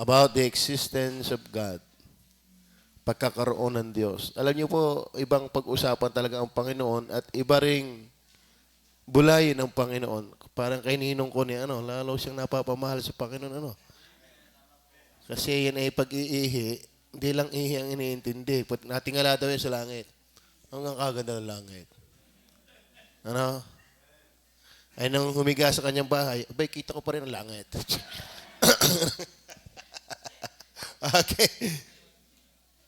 about the existence of God. Pagkakaroon ng Diyos. Alam niyo po, ibang pag-usapan talaga ang Panginoon at iba ring bulayin ng Panginoon. Parang kay Ninong ko ni lalo siyang napapamahal sa Panginoon Kasi yan ay pag-iihi, hindi lang ihi ang iniintindi. Natingala daw yan sa langit. Hanggang kaganda ng langit. Ay nang humiga sa kanyang bahay, abay, kita ko pa rin ang langit. Okay.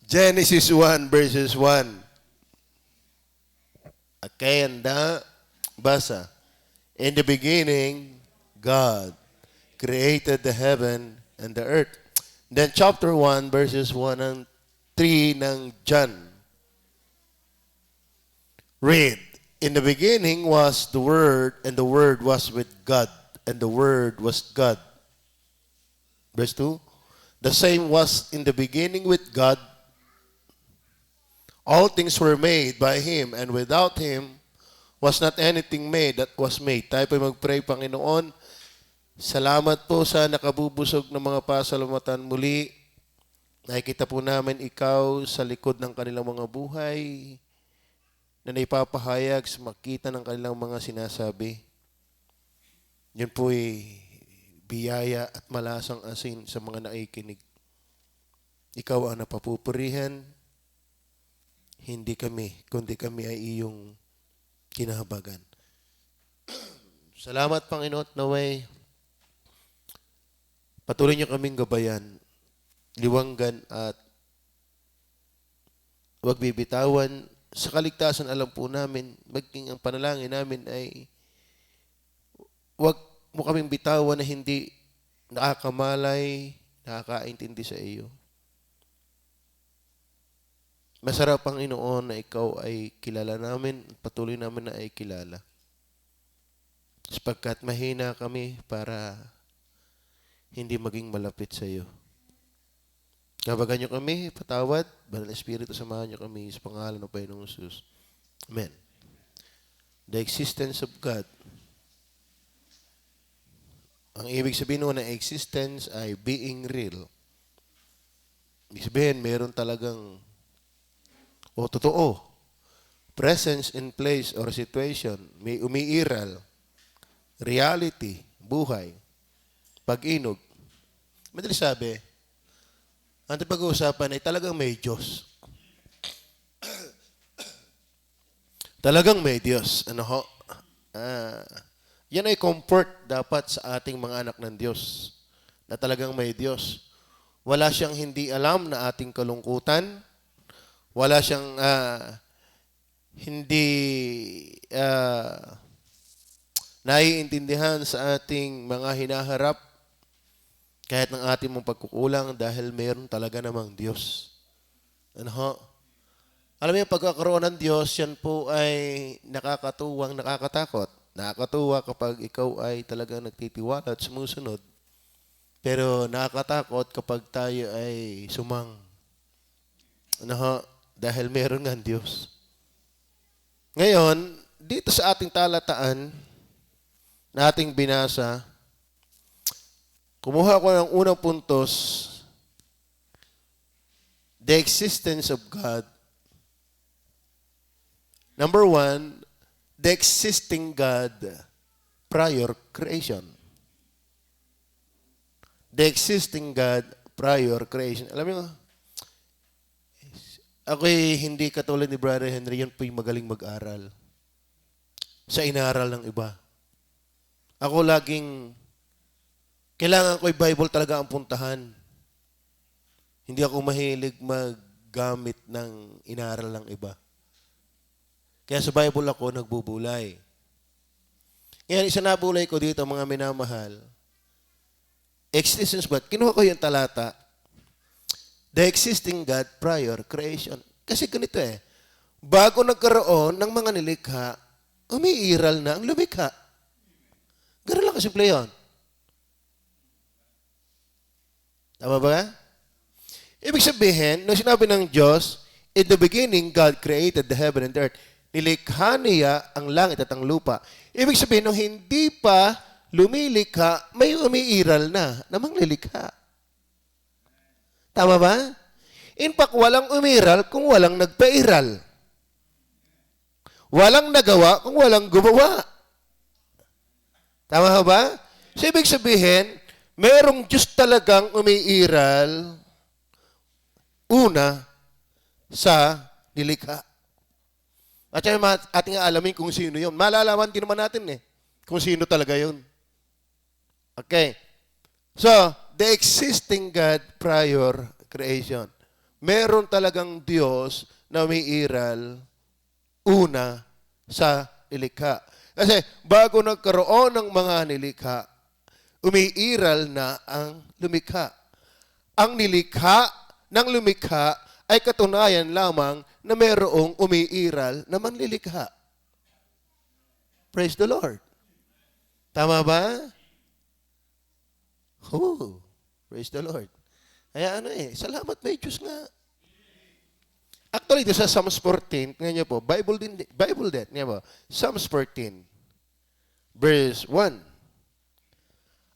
Genesis 1 verses 1. Okay, basa. In the beginning, God created the heaven and the earth. Then chapter 1 verses 1 and 3 ng John. Read. In the beginning was the Word, and the Word was with God, and the Word was God. Verse 2. The same was in the beginning with God. All things were made by Him, and without Him was not anything made that was made. Tayo po mag-pray, Panginoon. Salamat po sa nakabubusog ng mga pasalamatan muli. Nakikita po namin Ikaw sa likod ng kanilang mga buhay na naipapahayag sa makita ng kanilang mga sinasabi. Yun po'y biyaya at malasang asin sa mga nakikinig. Ikaw ang napapupurihan, hindi kami, kundi kami ay iyong kinahabagan. Salamat, Panginoon, naway patuloy niyo kaming gabayan, liwanggan at huwag bibitawan. Sa kaligtasan, alam po namin, maging ang panalangin namin ay huwag mo kaming bitawan na hindi nakakamalay, nakakaintindi sa iyo. Masarap, Panginoon, na ikaw ay kilala namin at patuloy namin na ay kilala. Sapagkat mahina kami para hindi maging malapit sa iyo. Kabagan niyo kami, patawad, Banal na Espiritu, samahan niyo kami sa pangalan ng Panginoong Jesus. Amen. The existence of God. Ang ibig sabihin ng existence ay being real. Ibig sabihin, meron talagang totoo. Presence in place or situation. May umiiral. Reality. Buhay. Pag-inog. Madali sabi, ang pag-uusapan ay talagang may Diyos. Talagang may Diyos. Yan ay comfort dapat sa ating mga anak ng Diyos. Na talagang may Diyos. Wala siyang hindi alam na ating kalungkutan. Wala siyang hindi naiintindihan sa ating mga hinaharap kahit ng ating mong pagkukulang dahil mayroon talaga namang Diyos. Alam mo yung pagkakaroon ng Diyos, yan po ay nakakatuwang, nakakatakot. Nakakatuwa kapag ikaw ay talagang nagtitiwala at sumusunod. Pero nakakatakot kapag tayo ay sumang. Dahil meron nga Diyos. Ngayon, dito sa ating talataan na ating binasa, kumuha ko ng unang puntos, the existence of God. Number 1, the existing God prior creation. The existing God prior creation. Alam mo, ako'y hindi katulad ni Brother Henry, yun po'y magaling mag-aral. Sa inaral ng iba. Ako laging kailangan ko yung Bible talaga ang puntahan. Hindi ako mahilig maggamit ng inaral ng iba. Kaya sa Bible ako nagbubulay. Ngayon, isa na bulay ko dito, mga minamahal. Existence God. Kinuha ko yung talata. The existing God prior creation. Kasi ganito bago nagkaroon ng mga nilikha, umiiral na ang lumikha. Ganun lang kasimple yun. Tama ba? Ibig sabihin, nung sinabi ng Diyos, in the beginning, God created the heaven and the earth. Nilikha niya ang langit at ang lupa. Ibig sabihin, nung hindi pa lumilikha, may umiiral na namang lilikha. Tama ba? In fact, walang umiral kung walang nagpairal. Walang nagawa kung walang gumawa. Tama ba? So, ibig sabihin, merong Diyos talagang umiiral una sa nilikha. At ating alamin kung sino yun. Malalaman din naman natin kung sino talaga yun. Okay. So, the existing God prior creation. Meron talagang Diyos na umiiral una sa nilikha. Kasi bago nagkaroon ng mga nilikha, umiiral na ang lumikha. Ang nilikha ng lumikha ay katunayan lamang na mayroong umiiral na manlilikha. Praise the Lord. Tama ba? Oh, praise the Lord. Kaya salamat may Diyos nga. Actually, sa Psalms 14, tingnan niyo po, Bible din, niya po, Psalms 14, verse 1.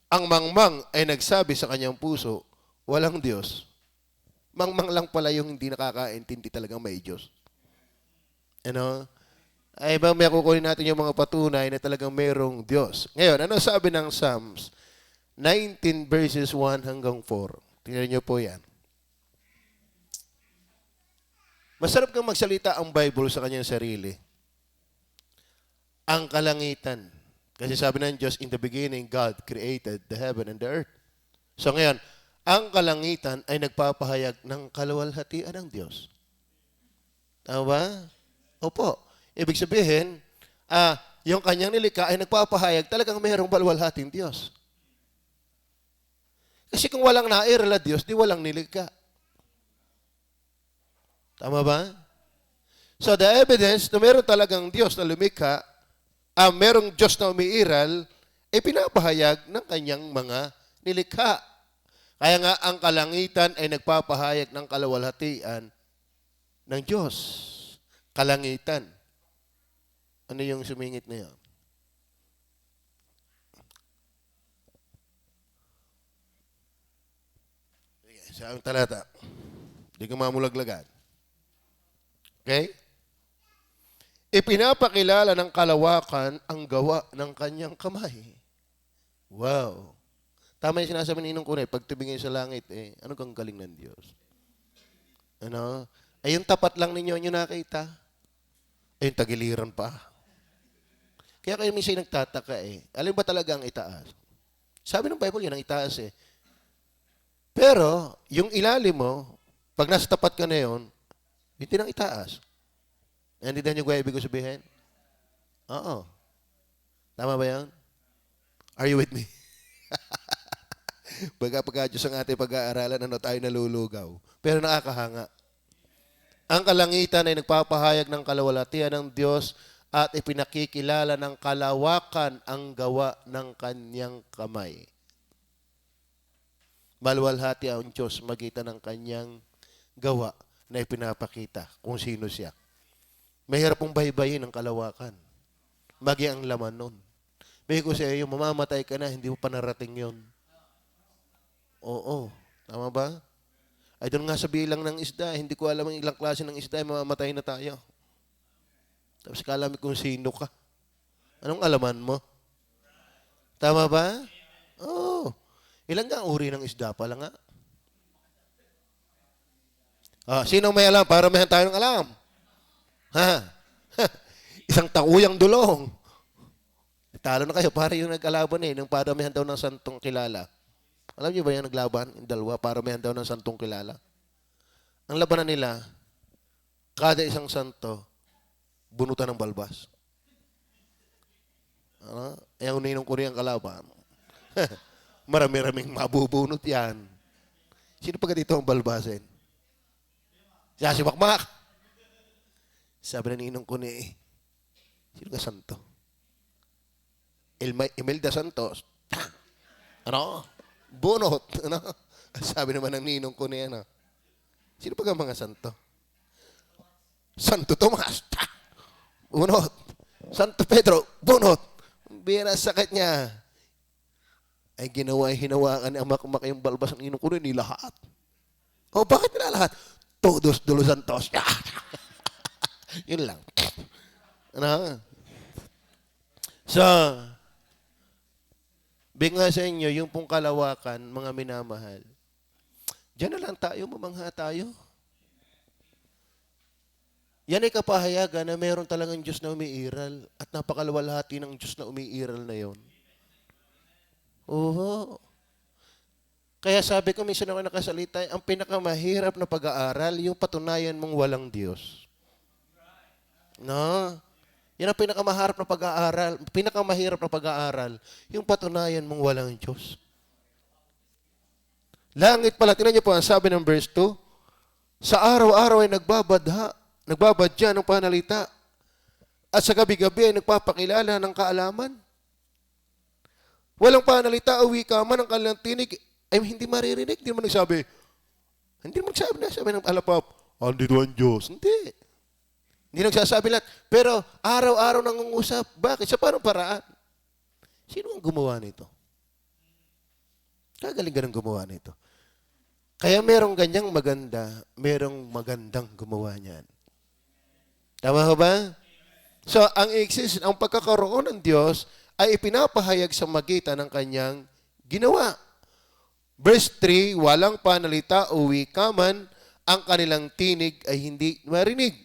Ang mangmang ay nagsabi sa kanyang puso, walang Diyos. Mangmang lang pala yung hindi nakakaintindi talagang may Diyos. Ay ba may kukunin natin yung mga patunay na talagang mayroong Diyos. Ngayon, ano sabi ng Psalms 19 verses 1 hanggang 4? Tingnan niyo po yan. Masarap kang magsalita ang Bible sa kanyang sarili. Ang kalangitan. Kasi sabi ng Diyos, in the beginning, God created the heaven and the earth. So ngayon, ang kalangitan ay nagpapahayag ng kaluwalhatian ng Diyos. Tama ba? Opo. Ibig sabihin, yung kanyang nilikha ay nagpapahayag talagang mayroong kaluwalhating Diyos. Kasi kung walang nairal na Diyos, di walang nilikha. Tama ba? So the evidence na meron talagang Diyos na lumikha, merong Diyos na umiiral, ay pinapahayag ng kanyang mga nilikha. Kaya nga ang kalangitan ay nagpapahayag ng kaluwalhatian ng Diyos. Kalangitan. Ano yung sumingit na yan? Sa aming talata. Hindi ka mamulaglagan. Okay? Ipinapakilala ng kalawakan ang gawa ng kanyang kamay. Wow. Tama yung sinasabi ni Ninong Kunay, pag tubingin sa langit, ano kang galing ng Diyos? Ay yung tapat lang ninyo nyo nakita. Ay yung tagiliran pa. Kaya kayo minsan nagtataka alin ba talaga ang itaas? Sabi ng Bible, yun ang itaas Pero, yung ilalim mo, pag nasa tapat ka na yun, hindi nang itaas. Hindi na nyo kaya ibig ko sabihin? Oo. Tama ba yan? Are you with me? Pagka Diyos ang ating pag-aaralan, tayo nalulugaw. Pero nakakahanga. Ang kalangitan ay nagpapahayag ng kaluwalhatian ng Diyos at ipinakikilala ng kalawakan ang gawa ng kanyang kamay. Maluwalhati ang Diyos magitan ng kanyang gawa na ipinapakita kung sino siya. Mahirap pong baybayin ang kalawakan. Magi ang laman nun. May ko sa iyo, mamamatay ka na, hindi mo pa narating yun. Oo. Tama ba? Ay doon nga sa bilang ng isda, hindi ko alam ang ilang klase ng isda, mamamatay na tayo. Tapos kalamin kung sino ka. Anong alaman mo? Tama ba? Oo. Ilan nga uri ng isda pala nga? Sino may alam? Para may tayo ng alam. Isang takuyang dulong. Talo na kayo. Para yung nagkalaban nung paramihan daw ng santong kilala. Alam niyo ba yung naglaban? Yung dalawa, paramihan daw ng santong kilala. Ang labanan nila, kada isang santo, bunutan ng balbas. Yung Ninong Kunay ang kalaban. Marami-raming mabubunot yan. Sino pa dito ang balbasin? Siya si Makmak. Sabi na Ninong Kunay, sino ka santo? Imelda Santos. Bunot. Sabi naman ng Ninong Kunay, sino pa mga santo? Santo Tomas. Bunot. Santo Pedro. Bunot. Bira sakit niya. Ay hinawakan ni Makmak yung balbas ng Ninong Kunay, nilahat. O bakit nila lahat? Todos de los Santos. Yun lang. Ano? So, binga sa inyo, yung pong kalawakan, mga minamahal, diyan na lang tayo, mamangha tayo. Yan ay kapahayagan na mayroon talagang Diyos na umiiral at napakaluwalhati ng Diyos na umiiral na yon. Oo. Kaya sabi ko, minsan ako nakasalita, ang pinakamahirap na pag-aaral, yung patunayan mong walang Diyos. No? Yan ang pinakamahirap na pag-aaral, yung patunayan mong walang Diyos. Langit pala, tingnan niyo po, ang sabi ng verse 2, sa araw-araw ay nagbabadya ng panalita, at sa gabi-gabi ay nagpapakilala ng kaalaman. Walang panalita o wika man ang kanilang tinig, ay hindi maririnig. Hindi naman nagsabi ng alapap, andito ang Diyos. Hindi nagsasabi lahat. Pero araw-araw nangungusap. Bakit? Sa parang paraan. Sino ang gumawa nito? Kagaling ganang gumawa nito. Kaya merong ganyang maganda, merong magandang gumawa niyan. Tama ba? So, ang pagkakaroon ng Diyos ay ipinapahayag sa magitan ng kanyang ginawa. Verse 3, walang panalita o wika man, ang kanilang tinig ay hindi marinig.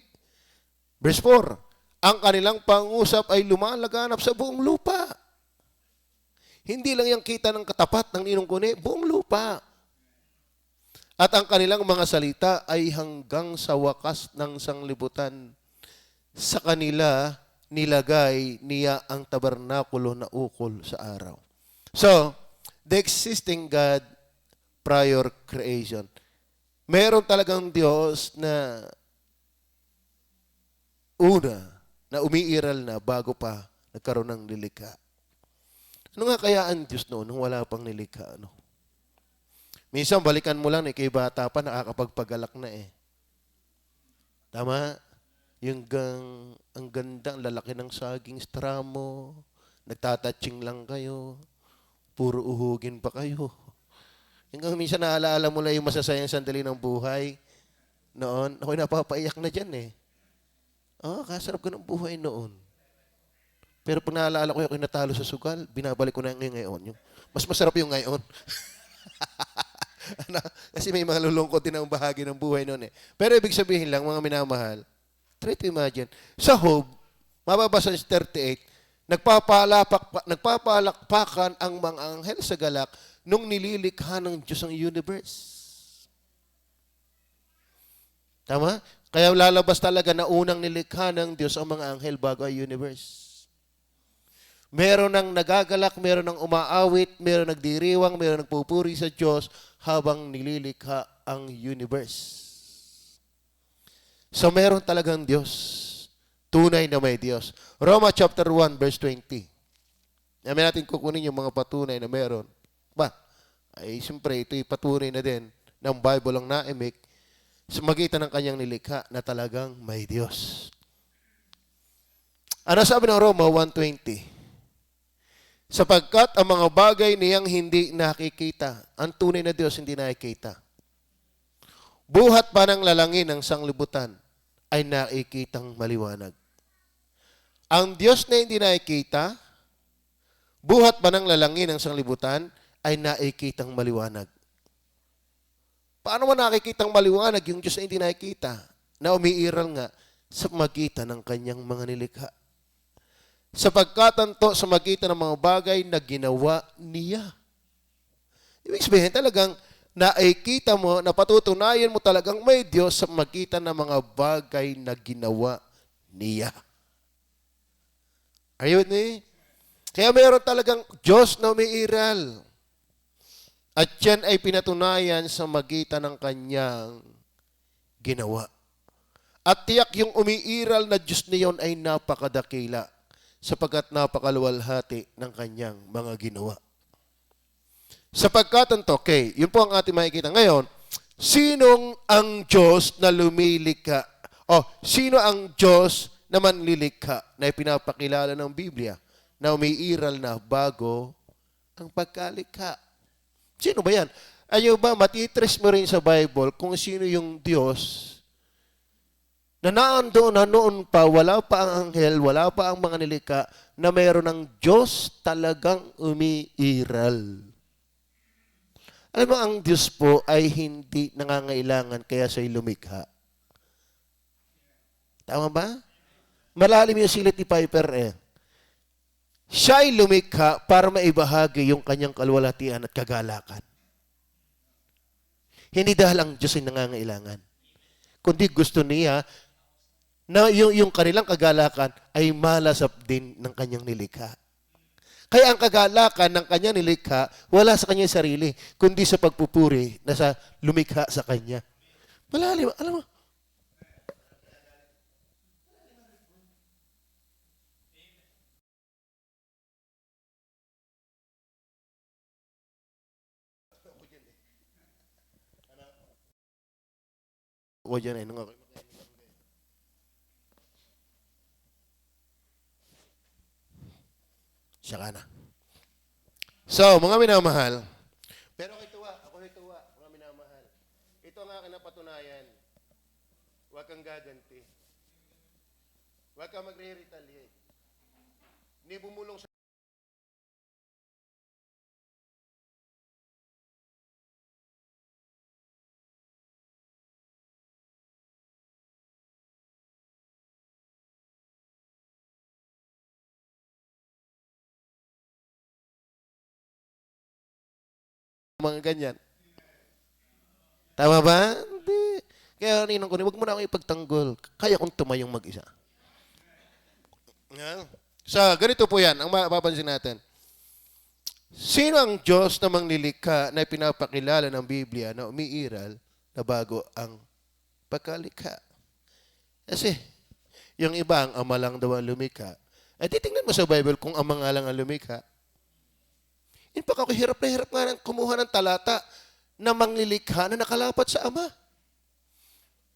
Verse 4, ang kanilang pangusap ay lumalaganap sa buong lupa. Hindi lang yung kita ng katapat ng ninong kuni, buong lupa. At ang kanilang mga salita ay hanggang sa wakas ng sanglibutan. Sa kanila, nilagay niya ang tabernakulo na ukol sa araw. So, the existing God prior creation. Meron talagang Diyos na na umiiral na bago pa nagkaroon ng nilikha. Ano nga kaya ang Diyos noon nung wala pang nilikha? Ano? Minsan, balikan mo lang, kay bata pa, nakakapagpagalak na eh. Tama? Ang ganda, ang lalaki ng saging straw mo, nagtatouching lang kayo, puro uhugin pa kayo. Hanggang minsan naalaala mo lang yung masasayang sandali ng buhay. Noon, ako'y napapaiyak na dyan eh. Kasarap ko ng buhay noon. Pero pag naaalala ko yung natalo sa sugal, binabalik ko na yung ngayon. Mas masarap yung ngayon. Kasi may mga lulungkot din ang bahagi ng buhay noon eh. Pero ibig sabihin lang, mga minamahal, try to imagine, sa Job, mababasa sa 38, nagpapalakpakan ang mga anghel sa galak nung nililikha ng Diyos ang universe. Tama? Kaya lalabas talaga na unang nilikha ng Diyos ang mga anghel bago ang universe. Meron ng nagagalak, meron ng umaawit, meron nagdiriwang, meron nagpupuri sa Diyos habang nililikha ang universe. So meron talagang Diyos. Tunay na may Diyos. Roma chapter 1 verse 20. Namin natin kukunin yung mga patunay na meron. Siyempre, ito'y patunay na din ng Bible ang naimik sa magitan ng kanyang nilikha na talagang may Diyos. Ano sabi ng Roma 1:20? Sapagkat ang mga bagay niyang hindi nakikita, ang tunay na Diyos hindi nakikita. Buhat pa ng lalangin ng sanglibutan ay nakikitang maliwanag. Ang Diyos na hindi nakikita, buhat pa ng lalangin ng sanglibutan ay nakikitang maliwanag. Paano mo nakikitang maliwanag yung Diyos na hindi nakikita, na umiiral nga sa magitan ng kanyang mga nilikha? Sapagkat anto sa magitan ng mga bagay na ginawa niya. Ibig sabihin talagang nakikita mo, napatutunayan mo talagang may Diyos sa magitan ng mga bagay na ginawa niya. Are you with me? Kaya mayroon talagang Diyos na umiiral. At yan ay pinatunayan sa magitan ng kanyang ginawa. At tiyak yung umiiral na Diyos niyon ay napakadakila sapagkat napakaluwalhati ng kanyang mga ginawa. Sapagkat okay, yun po ang ating makikita. Ngayon, sinong ang Diyos na lumilikha? Sino ang Diyos na manlilikha na ipinapakilala ng Biblia na umiiral na bago ang pagkalikha? Sino ba yan? Ayaw ba, matitrace mo rin sa Bible kung sino yung Diyos na naandoon na noon pa, wala pa ang anghel, wala pa ang mga nilikha, na mayroon ng Diyos talagang umiiral. Alam mo, ang Diyos po ay hindi nangangailangan kaya siya'y lumikha. Tama ba? Malalim yung silit ni Piper eh. Siya'y lumikha para maibahagi yung kanyang kalwalhatian at kagalakan. Hindi dahil ang Diyos ay nangangailangan. Kundi gusto niya na yung kanilang kagalakan ay malasap din ng kanyang nilikha. Kaya ang kagalakan ng kanyang nilikha, wala sa kanyang sarili, kundi sa pagpupuri na sa lumikha sa kanya. Malalim, alam mo, o dyan ay nung siya ka na. So, mga minamahal, pero ako'y tuwa, mga minamahal. Ito ang aking napatunayan. Huwag kang gaganti. Huwag kang magre-retaliate. Hindi bumulong sa mga ganyan. Tama ba? Hindi. Kaya ninong ko, huwag mo na akong ipagtanggol. Kaya kong tumayong mag-isa. Yeah. So, ganito po yan, ang mapapansin natin. Sino ang Diyos na manglilikha na pinapakilala ng Biblia na umiiral na bago ang pagkalikha? Kasi, yung iba, ang ama lang daw ang lumikha. Eh, titingnan mo sa Bible kung ama nga lang ang lumikha. In fact, ako hirap na hirap nga ng kumuha ng talata na manglilikha na nakalapat sa ama.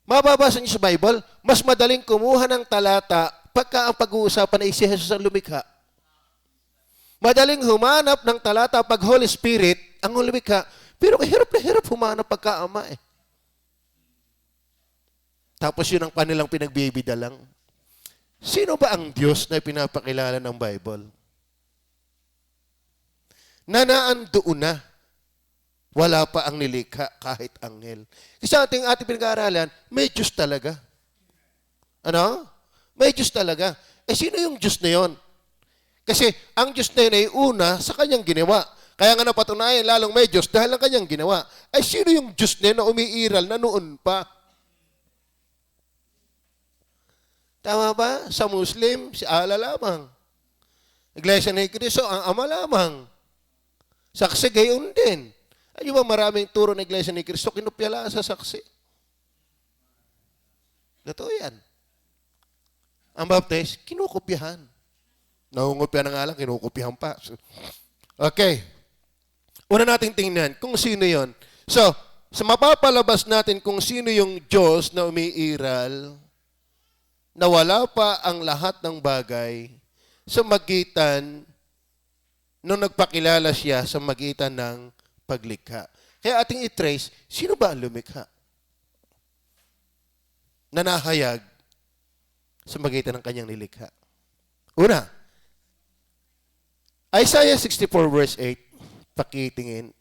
Mababasa niyo sa Bible, mas madaling kumuha ng talata pagka ang pag-uusapan ay si Jesus ang lumikha. Madaling humanap ng talata pag Holy Spirit ang lumikha, pero hirap na hirap humanap pagka ama eh. Tapos yun ang kanilang pinagbibidalang. Sino ba ang Diyos na pinapakilala ng Bible? Na naandoon na. Wala pa ang nilikha kahit anghel. Kasi ating pinag-aaralan, may Diyos talaga. Ano? May Diyos talaga. Eh sino yung Diyos na yon? Kasi ang Diyos na yun ay una sa kanyang ginawa. Kaya nga napatunayan lalong may Diyos dahil ang kanyang ginawa. Eh sino yung Diyos na yun na umiiral na noon pa? Tama ba? Sa Muslim, si Allah lamang. Iglesia ni Cristo, ang Ama lamang. Saksi gayon din. Ay ba maraming turo ng Iglesia ni Cristo, kinupyala sa saksi. Totoo yan. Ang baptist, kinukopyahan. Nangungopya na nga lang, kinukopyahan pa. Okay. Una nating tingnan kung sino yon. So, sa mapapalabas natin kung sino yung Diyos na umiiral, na wala pa ang lahat ng bagay sa magitan nung nagpakilala siya sa magitan ng paglikha. Kaya ating i-trace, sino ba ang lumikha? Na nahayag sa magitan ng kanyang nilikha. Una, Isaiah 64 verse 8, pakitingin.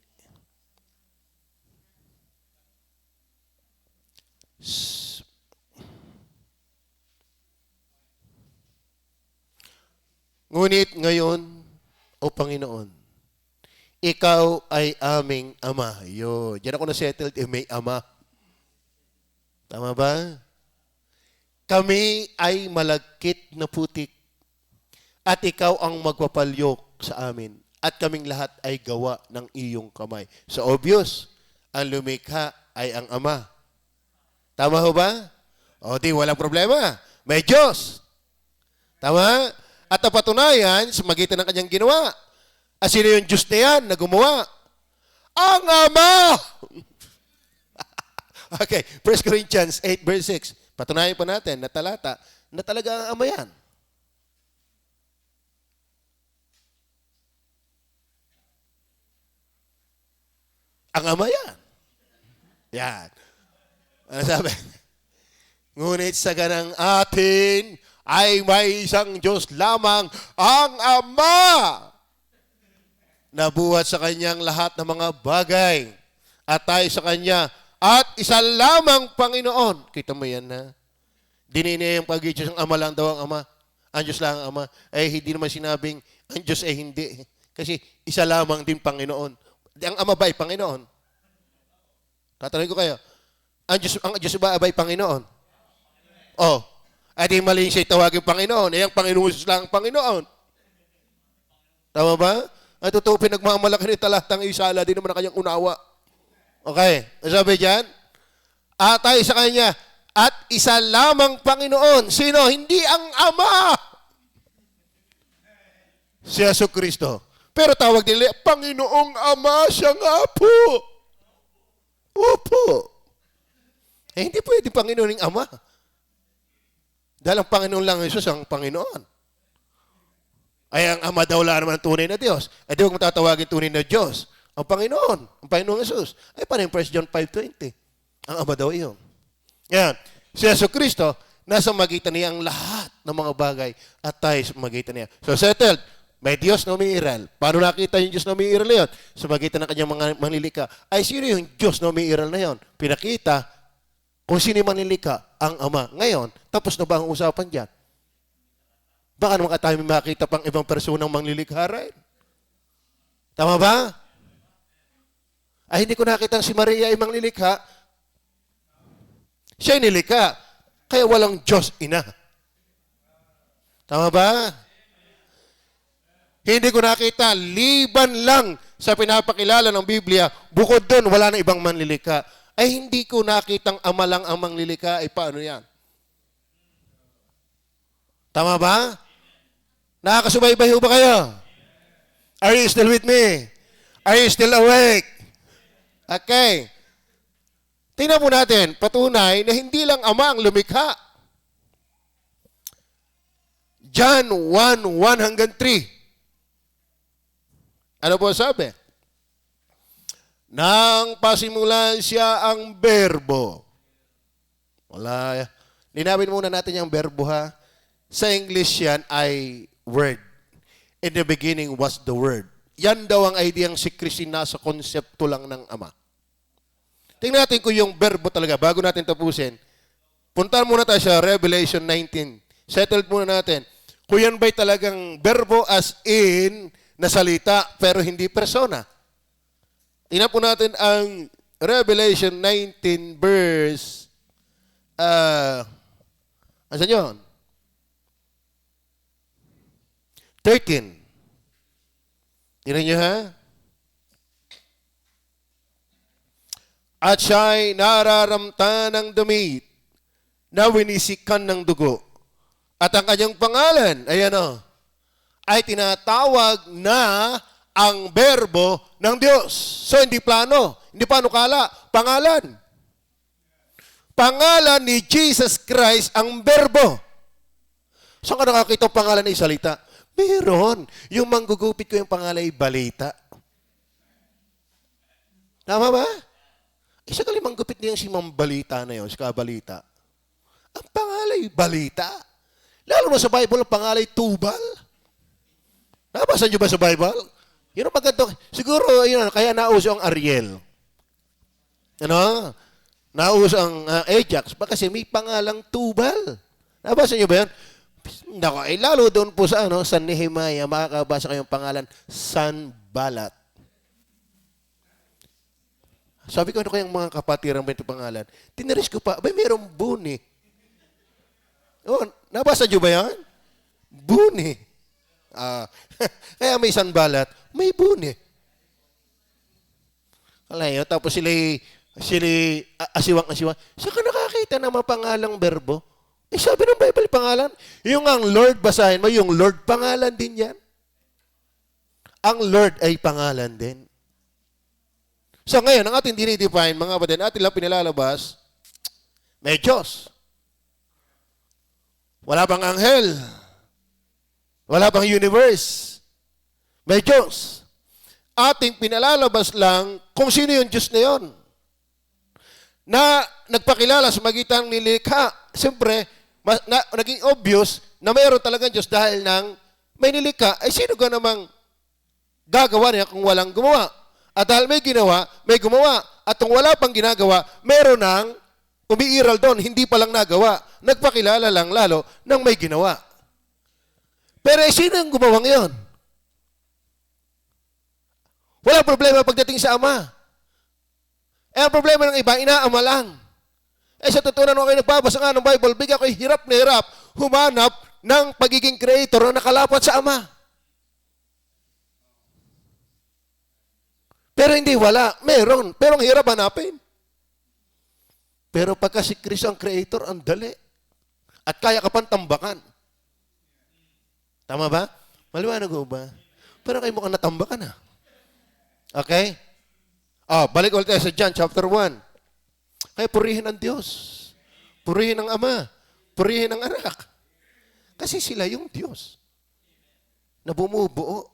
Ngunit ngayon, o Panginoon, ikaw ay aming ama. Yo, diyan ako na-settled, may ama. Tama ba? Kami ay malagkit na putik at ikaw ang magpapalyok sa amin at kaming lahat ay gawa ng iyong kamay. So obvious, ang lumikha ay ang ama. Tama ho ba? O di, walang problema. May Diyos. Tama? At napatunayan sa magitan ng kanyang ginawa. At sino yung Diyos na yan na gumawa? Ang Ama! Okay, 1 Corinthians 8 verse 6. Patunayan pa natin na talata na talaga ang Ama yan. Ang Ama yan. Yan. Ano sabi? Ngunit sa ganang atin ay may isang Diyos lamang, ang Ama, na buhat sa Kanyang lahat ng mga bagay at tayo sa Kanya at isa lamang Panginoon. Kita mo yan na? Dinini yung pag-Diyos, ang Ama lang daw ang Ama. Ang Diyos lang ang Ama. Eh, hindi naman sinabing ang Diyos ay hindi. Kasi isa lamang din Panginoon. Ang Ama ba ay Panginoon? Tatanungin ko kayo, ang Diyos ba ay Panginoon? Oh, at di mali siya tawagin Panginoon. Eh, ang Panginoon lang ang Panginoon. Tama ba? At totoo, pinagmamalaki ni talatang isala, di naman na kanyang unawa. Okay, sabi dyan, at tayo sa Kanya, at isa lamang Panginoon. Sino? Hindi ang Ama. Si Jesucristo. Pero tawag nila, Panginoong Ama, siya nga po. Opo. Eh, hindi pwede Panginoon ng Ama. Dahil ang Panginoon lang Jesus ang Panginoon. Ay, ang Ama daw lang naman ang tunay na Diyos. Ay, di huwag matatawagin tunay na Diyos. Ang Panginoong Jesus. Ay, parang 1 John 5:20. Ang Ama daw iyon. Yan. Si Jesucristo, nasa magitan niya ang lahat ng mga bagay at tayo sa magitan niya. So, settled. May Diyos na umiiral. Paano nakita yung Diyos na umiiral na yun? Sa magitan ng kanyang mga manlilika. Ay, sino yung Diyos na umiiral na yun? Pinakita kung sino yung manlilika, ang Ama. Ngayon, tapos na ba ang usapan dyan? Baka naman tayo may makita pang ibang personang manglilikha rin. Tama ba? Ay, hindi ko nakita si Maria ay manglilikha. Siya nilikha. Kaya walang Diyos ina. Tama ba? Hindi ko nakita, liban lang sa pinapakilala ng Biblia, bukod doon, wala na ibang manlilikha. Ay hindi ko nakitang Ama lang ang manglilikha, ay paano yan? Tama ba? Nakakasubaybay ho ba kayo? Are you still with me? Are you still awake? Okay. Tingnan po natin, patunay na hindi lang Ama ang lumikha. John 1:1-3. Ano po sabi? Nang pasimulan siya ang berbo. Wala. Linawin muna natin yung berbo ha. Sa English yan ay word. In the beginning was the word. Yan daw ang ideyang si Kristo nasa konsepto lang ng Ama. Tingnan natin kung yung berbo talaga, bago natin tapusin. Punta muna tayo sa Revelation 19. Settled muna natin. Kung yan ba'y talagang berbo as in na salita, pero hindi persona. Tingnan po natin ang Revelation 19 verse, asan yun? 13. Tingnan nyo ha? At siya'y nararamtan ng damit na winisikan ng dugo. At ang kanyang pangalan, ay ano, ay tinatawag na ang berbo ng Diyos. So, hindi plano. Hindi panukala. Pangalan. Pangalan ni Jesus Christ ang berbo. Saan ka nakakita ang pangalan ng salita? Meron. Yung manggugupit ko yung pangalan ay Balita. Tama ba? Isa ka limang gupit niya si Ma'am Balita na yun, si Kabalita. Ang pangalan ay Balita. Lalo na sa Bible, ang pangalan ay Tubal. Nabasa niyo ba sa Bible? Yun ang maganda. Siguro, yun, kaya nauso ang Ariel. Ano? Nauso ang Ajax. Kasi may pangalang Tubal. Nabasa niyo ba yun? Nako, ay lalo doon po sa San Nehemiah, makakabasa kayong pangalan, Sanballat. Sabi ko, ano kayang mga kapatiran ba ito pangalan? Tinaris ko pa, mayroong Buni. Oh, nabasa niyo ba yan? Buni. Kaya may Sanballat, may Buni. Alayo, tapos sila asiwang-asiwang. Saan ka nakakita ng mga pangalang berbo? Eh, sabi ng Bible pangalan. Yung ang Lord, basahin mo, yung Lord pangalan din yan. Ang Lord ay pangalan din. So ngayon, ang ating dinidefine, mga kapatid, ating lang pinalalabas, may Diyos. Wala bang anghel? Wala bang universe? May Diyos. ating pinalalabas lang kung sino yung Diyos na yon na nagpakilala sa magitan ng nilikha. Siyempre, naging obvious na mayroon talagang Diyos dahil nang may nilikha. Ay sino ka namang gagawa niya kung walang gumawa? At dahil may ginawa, may gumawa. At kung wala pang ginagawa, meron nang umiiral doon, hindi pa lang nagawa. Nagpakilala lang lalo nang may ginawa. Pero sino ang gumawang yon? Wala problema pagdating sa Ama. Ang problema ng iba, inaama lang. Sa totoo na nung kayo nagbabasa nga ng Bible, bigyan ko'y hirap na hirap humanap ng pagiging creator na nakalapat sa Ama. Pero hindi, wala. Meron. Pero ang hirap hanapin. Pero pagka si Kristo ang creator, ang dali. At kaya ka pang tambakan. Tama ba? Maliwanag ko ba? Pero kayo mukhang natambakan ha. Okay? Balik ulit tayo sa John chapter 1. Kaya purihin ang Diyos. Purihin ang Ama. Purihin ang Anak. Kasi sila yung Diyos na bumubuo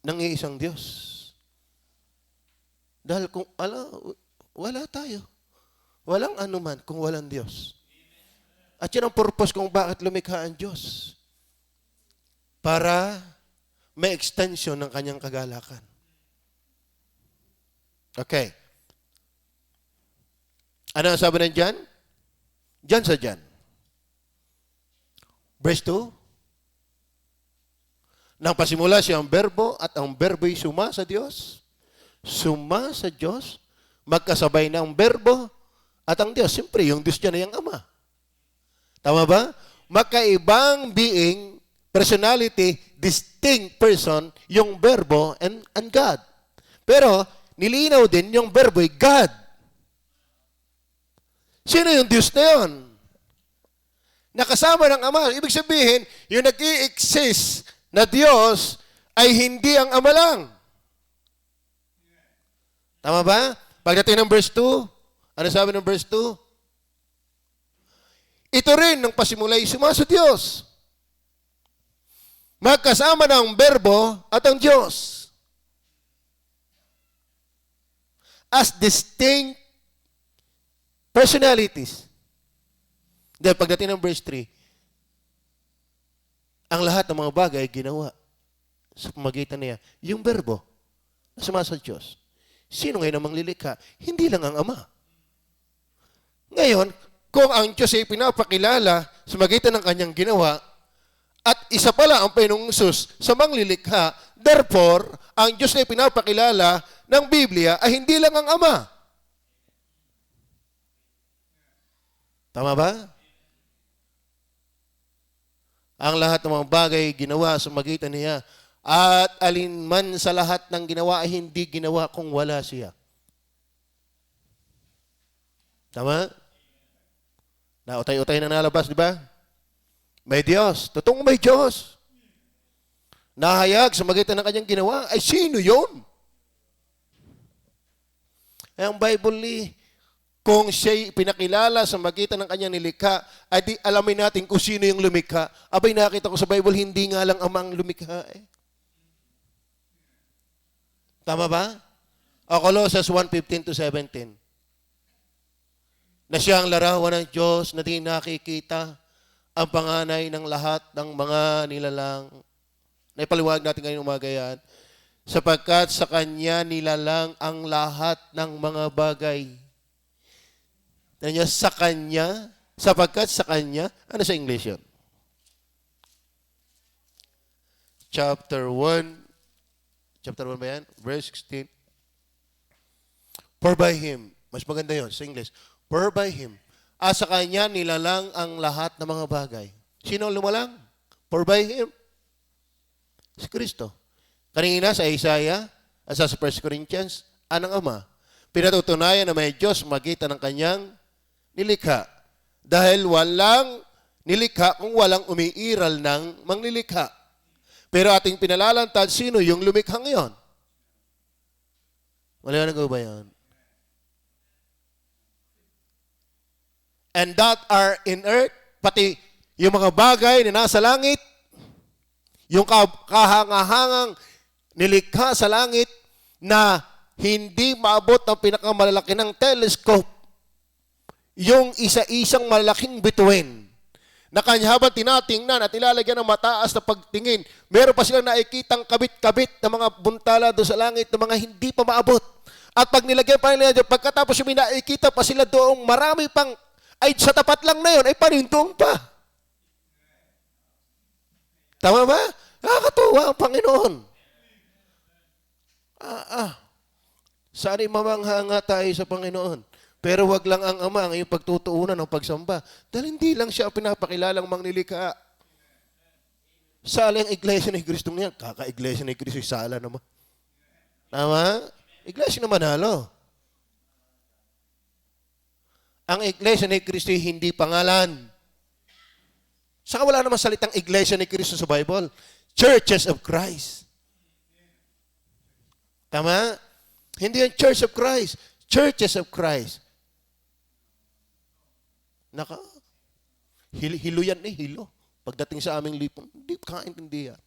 ng iisang Diyos. Dahil kung wala tayo. Walang anuman kung walang Diyos. At yun ang purpose kung bakit lumikha ang Diyos. Para may extension ng kanyang kagalakan. Okay. Ano ang sabi ng John? John sa John. Verse 2. Nang pasimula siya ang berbo at ang berbo'y suma sa Diyos. Suma sa Diyos. Magkasabay na ang berbo at ang Diyos. Siyempre, yung Diyos niya na yung Ama. Tama ba? Magkaibang being, personality, distinct person, yung berbo and God. Pero, nilinaw din yung berbo'y God. Sino yung Diyos na yun? Nakasama ng Ama. Ibig sabihin, yung nag-i-exist na Diyos ay hindi ang Ama lang. Tama ba? Pagdating ng verse 2, ano sabi ng verse 2? Ito rin ng pasimulay suma sa Diyos. Magkasama ng berbo at ang Diyos. As distinct personalities. Dahil pagdating ng verse 3, ang lahat ng mga bagay ginawa sa pamagitan niya. Yung berbo na suma sa Diyos. Sino ngayon ang manglilikha? Hindi lang ang Ama. Ngayon, kung ang Diyos ay pinapakilala sa magitan ng kanyang ginawa, at isa pala ang Panginoong Hesus sa manglilikha, therefore, ang Diyos ay pinapakilala ng Biblia ay hindi lang ang Ama. Tama ba? Ang lahat ng mga bagay ginawa sa magitan niya, at alinman sa lahat ng ginawa ay hindi ginawa kung wala siya. Tama? Nautay-utay na nalabas, di ba? May Diyos. Totoong may Diyos. Nahayag sa magitan ng kanyang ginawa. Ay, sino yun? Ang Bible, kung siya'y pinakilala sa magitan ng kanyang nilikha, ay di alamin natin kung sino yung lumikha. Abay, nakita ko sa Bible, hindi nga lang Amang lumikha eh. Tama ba? Colossians 1:15-17. Na siya ang larawan ng Diyos na di nakikita ang panganay ng lahat ng mga nilalang. Naipaliwag natin ngayong umaga yan. Sapagkat sa Kanya nilalang ang lahat ng mga bagay. Niya, sa Kanya, sapagkat sa Kanya, ano sa English yun? Chapter 1 ba yan? Verse 16. For by Him, mas maganda yun sa English. For by Him, sa Kanya nilalang ang lahat ng mga bagay. Sino lumalang? For by Him. Si Kristo. Kanina sa Isaiah, at sa 1 Corinthians, anang Ama. Pinatutunayan na may Diyos magitan ng Kanyang nilikha. Dahil walang nilikha kung walang umiiral ng manglilikha. Pero ating pinalalantad, sino yung lumikha ngayon? Maliwanag ko ba yan? And that are in earth, pati yung mga bagay na nasa langit, yung kahangahangang nilikha sa langit na hindi maabot ng pinakamalalaki ng telescope. Yung isa-isang malaking bituin na kanya habang tinatingnan at ilalagyan ng mataas na pagtingin, meron pa silang nakikitang kabit-kabit na mga buntala doon sa langit na mga hindi pa maabot. At pag nilagyan pa nila, pagkatapos yung nakikita pa sila doong marami pang, ay sa tapat lang na yun, ay panintuong pa. Tama ba? Nakakatuwa ang Panginoon. Sana'y mamangha nga tayo sa Panginoon. Pero wag lang ang Ama ang iyong pagtutuunan ng pagsamba. Dahil hindi lang siya pinapakilalang manglilikha. Sala ang iglesia ni Kristo niya. Kaka-iglesia ni Kristo, sala naman. Tama? Iglesia naman halo. Ang iglesia ni Kristo hindi pangalan. Saka wala naman salitang iglesia ni Kristo sa Bible. Churches of Christ. Tama? Hindi yung Church of Christ. Churches of Christ. Hilo yan hilo. Pagdating sa aming lipon, hindi kaintindihan.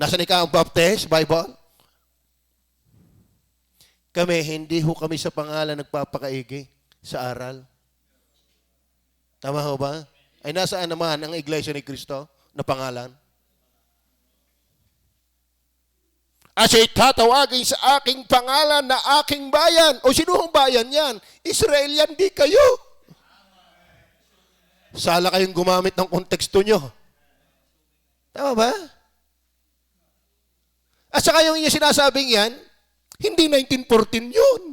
Nasaan ikaw ang baptist, Bible? Hindi kami sa pangalan nagpapakaigi sa aral. Tama ho ba? Ay nasaan naman ang iglesia ni Kristo na pangalan? At siya'y tatawagin sa aking pangalan na aking bayan. O sinuhong bayan yan? Israel yan, di kayo. Sala kayong gumamit ng konteksto nyo. Tama ba? At saka yung inyo sinasabing yan, hindi 1914 yun.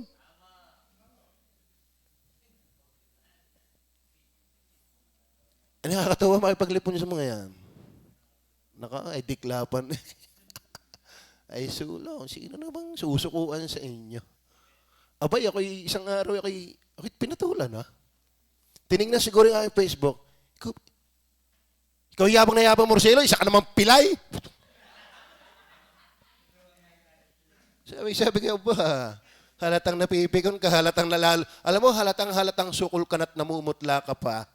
Nakakatawa makipaglipon sa mga yan. Ay diklapan. Ay sulaw, sino na bang susukuan sa inyo? Abay, ako'y isang araw, ako'y pinatulan, ha? Tinignan siguro yung aking Facebook. Ikaw yabang na yabang, Marcelo, isa ka naman pilay. Sabi ko ba, halatang napipikon ka, halatang nalalo. Alam mo, halatang sukol ka na't namumutla ka pa.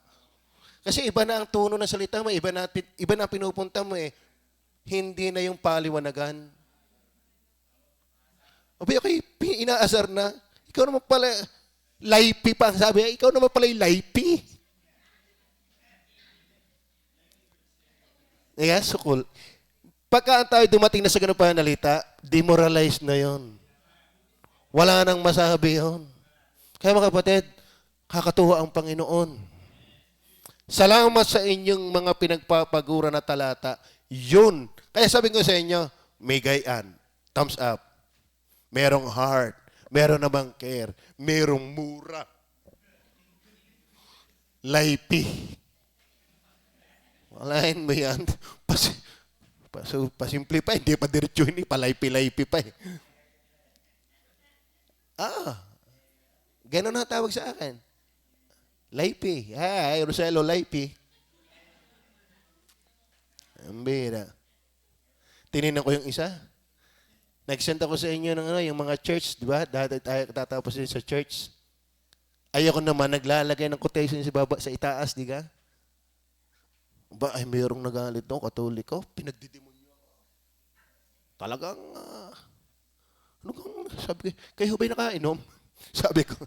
Kasi iba na ang tono ng salita mo, iba na pinupunta mo eh. Hindi na yung paliwanagan. Abay, okay, inaasar na. Ikaw naman pala, laipi pa. Sabi, ikaw naman pala yung laipi. Yeah, so cool. Pagka tayo dumating na sa ganung pananalita, demoralized na yon. Wala nang masabi yon. Kaya mga kapatid, kakatuwa ang Panginoon. Salamat sa inyong mga pinagpapagura na talata. Yun. Kaya sabi ko sa inyo, may gayaan. Thumbs up. Merong heart. Meron namang care. Merong mura. Laipi. Walain mo yan. Pasimple pa. Hindi pa diretso yun. Palaipi-laipi pa eh. Ganon na tawag sa akin. Laipi. Hi, Roselo, Laipi. Ang bira. Tininan ko yung isa. Nag-send ako sa inyo ng yung mga church, di ba? Dati tayo tatapos din sa church. Ayoko naman, naglalagay ng quotation sa itaas, di ka? Ba, ay mayroong nagalit no, Katoliko. Pinagdidemonyo ako. Talagang, sabi ko, kayo ba'y nakainom? Sabi ko,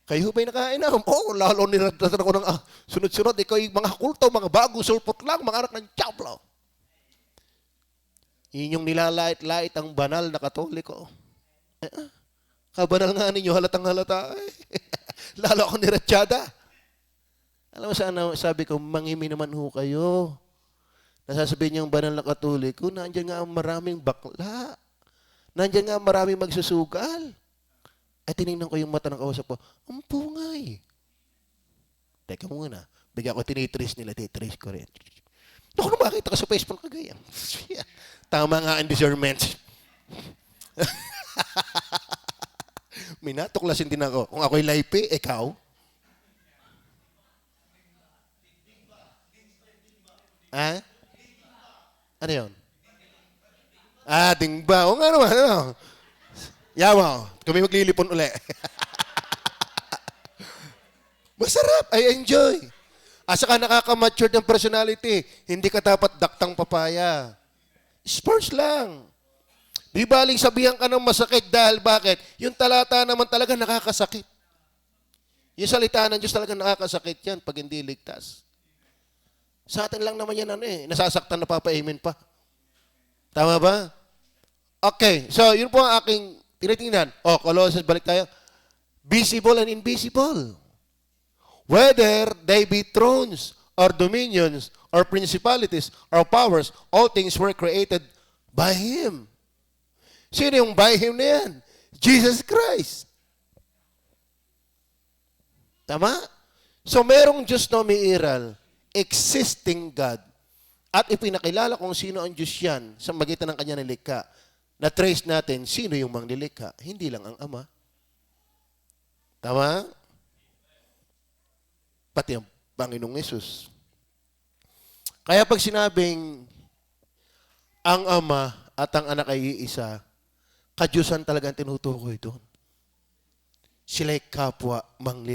kayo ba'y nakainom? Oo, lalo niratan ako ng sunod-sunod. Ikaw yung mga kulto, mga bagong sulpot lang, mga anak ng Diablo. Inyong nilalait-lait ang banal na Katoliko. Kabanal nga ninyo, halatang halata. Lalo ako niratsada. Alam mo saan sabi ko, mangimi naman ho kayo. Nasasabihin niyo ang banal na Katoliko, nandiyan nga ang maraming bakla. Nandiyan nga ang maraming magsusugal. At tinignan ko yung mata ng kausap ko, ang pungay. Teka muna, bigyan ko tinitris nila, titris ko rin. Naku, makita ka sa Facebook kagaya. Tama nga ang discernment. Minatuklasin din ako. Kung ako'y laipi, ikaw? Ha? Ano yun? Dingba. O nga naman, ano? Yawa, kami maglilipon uli. Masarap. I enjoy. Saka nakaka-mature ng personality. Hindi ka dapat daktang papaya. Sports lang. Di baling sabihan ka ng masakit dahil bakit? Yung talata naman talaga nakakasakit. Yung salita ng Diyos talaga nakakasakit yan pag hindi ligtas. Sa atin lang naman yan nasasaktan na papaimin pa. Tama ba? Okay, so yun po ang aking tinitingnan. Colossians, balik tayo. Visible and invisible. Whether they be thrones or dominions or principalities or powers, all things were created by Him. Sino yung by Him na yan? Jesus Christ. Tama? So merong Diyos na umiiral, existing God, at ipinakilala kung sino ang Diyos yan sa magitan ng kanya nilikha. Na-trace natin sino yung manglilikha, hindi lang ang Ama. Tama? Pati ang Panginoong Yesus. Kaya pag sinabing ang Ama at ang Anak ay iisa, kadyusan talaga ang tinutukoy doon. Sila'y kapwa manglilika.